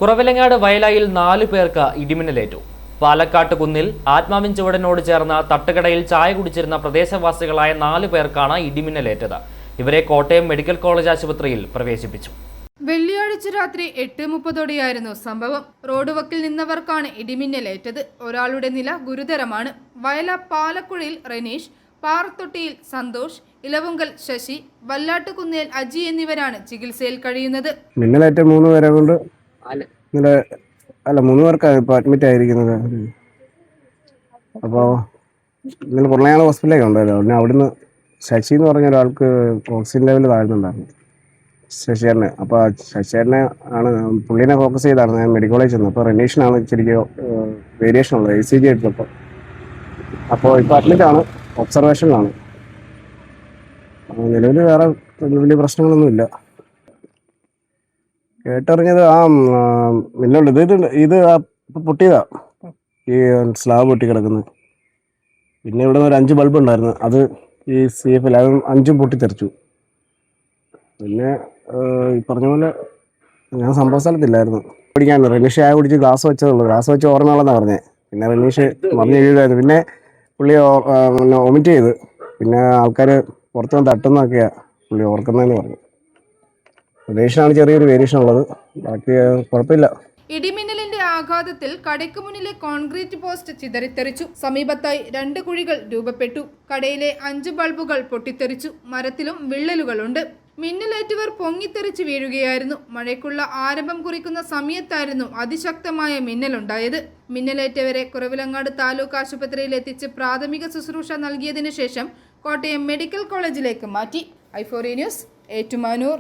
കുറവിലങ്ങാട് വയലായിൽ 4 പേർക്ക് ഇടിമിന്നലേറ്റു. പാലക്കാട്ട് കുന്നിൽ ആത്മാവിൻ ചുവടനോട് ചേർന്ന തട്ടുകടയിൽ ചായ കുടിച്ചിരുന്ന പ്രദേശവാസികളായ 4 പേർക്കാണ് ഇടിമിന്നലേറ്റത്. ഇവരെ കോട്ടയം മെഡിക്കൽ കോളേജ് ആശുപത്രിയിൽ പ്രവേശിപ്പിച്ചു. വെള്ളിയാഴ്ച രാത്രി 8:30 സംഭവം. റോഡ് വക്കിൽ നിന്നവർക്കാണ് ഇടിമിന്നലേറ്റത്. ഒരാളുടെ നില ഗുരുതരമാണ്. വയല പാലക്കുഴയിൽ റനീഷ്, പാറത്തൊട്ടിയിൽ സന്തോഷ്, ഇലവുങ്കൽ ശശി, വല്ലാട്ടുകുന്നേൽ അജി എന്നിവരാണ് ചികിത്സയിൽ കഴിയുന്നത്. മിന്നലേറ്റ 3 പേരെ കൊണ്ട് 3 പേർക്കാണ് ഇപ്പോൾ അഡ്മിറ്റ് ആയിരിക്കുന്നത്. അപ്പോൾ ഇന്നലെ പുറമേയാണ് ഹോസ്പിറ്റലിലേക്ക് ഉണ്ടായത്. പിന്നെ അവിടുന്ന് ശശി എന്ന് പറഞ്ഞ ഒരാൾക്ക് ഓക്സിജൻ ലെവൽ താഴ്ന്നുണ്ടായിരുന്നു, ശശിയേട്ടന്. അപ്പോൾ ശശിയേട്ടനെ ആണ് പുള്ളീനെ ഫോക്കസ് ചെയ്താണ് ഞാൻ മെഡിക്കൽ കോളേജ് ചെന്നത്. അപ്പോൾ റനീഷിനാണ് ശരിക്കും വേരിയേഷൻ ഉള്ളത്, ECG എടുത്തപ്പോൾ. അപ്പോൾ ഇപ്പോൾ അഡ്മിറ്റാണ്, ഒബ്സർവേഷനിലാണ്. നിലവിൽ വേറെ വലിയ പ്രശ്നങ്ങളൊന്നുമില്ല. കേട്ടറിഞ്ഞത് മിന്നുണ്ട്, ഇത് പൊട്ടിയതാ, ഈ സ്ലാബ് പൊട്ടി കിടക്കുന്നത്. പിന്നെ ഇവിടെ ഒരു 5 ബൾബ് ഉണ്ടായിരുന്നു, അത് ഈ CF-ൽ 5ഉം പൊട്ടിത്തെറിച്ചു. പിന്നെ ഈ പറഞ്ഞ പോലെ ഞാൻ സംഭവ സ്ഥലത്തില്ലായിരുന്നു. പിടിക്കാൻ റനീഷ് ചായ കുടിച്ച് ഗ്ലാസ് വെച്ചതുള്ളൂ, ഗ്ലാസ് വെച്ച് ഓർമ്മയുള്ളതെന്നാണ് പറഞ്ഞത്. പിന്നെ റനീഷ് മറിഞ്ഞ് വീഴുമായിരുന്നു. പിന്നെ പുള്ളി വൊമിറ്റ് ചെയ്ത്, പിന്നെ ആൾക്കാർ പുറത്ത് വന്ന് തട്ടുന്നതൊക്കെയാണ് പുള്ളി ഓർക്കുന്നതെന്ന് പറഞ്ഞു. റനീഷിനാണ് ചെറിയൊരു വേരിയേഷൻ ഉള്ളത്, ബാക്കി കുഴപ്പമില്ല. ഇടിമിന്നലിന്റെ ആഘാതത്തിൽ കടയ്ക്ക് മുന്നിലെ കോൺക്രീറ്റ് പോസ്റ്റ് ചിതറിത്തെറിച്ചു. സമീപത്തായി 2 കുഴികൾ രൂപപ്പെട്ടു. കടയിലെ 5 ബൾബുകൾ പൊട്ടിത്തെറിച്ചു. മരത്തിലും വിള്ളലുകളുണ്ട്. മിന്നലേറ്റവർ പൊങ്ങിത്തെറിച്ച് വീഴുകയായിരുന്നു. മഴയ്ക്കുള്ള ആരംഭം കുറിക്കുന്ന സമയത്തായിരുന്നു അതിശക്തമായ മിന്നലുണ്ടായത്. മിന്നലേറ്റവരെ കുറവിലങ്ങാട് താലൂക്ക് ആശുപത്രിയിൽ എത്തിച്ച് പ്രാഥമിക ശുശ്രൂഷ നൽകിയതിനു ശേഷം കോട്ടയം മെഡിക്കൽ കോളേജിലേക്ക് മാറ്റി. i4 news, Ettumanoor.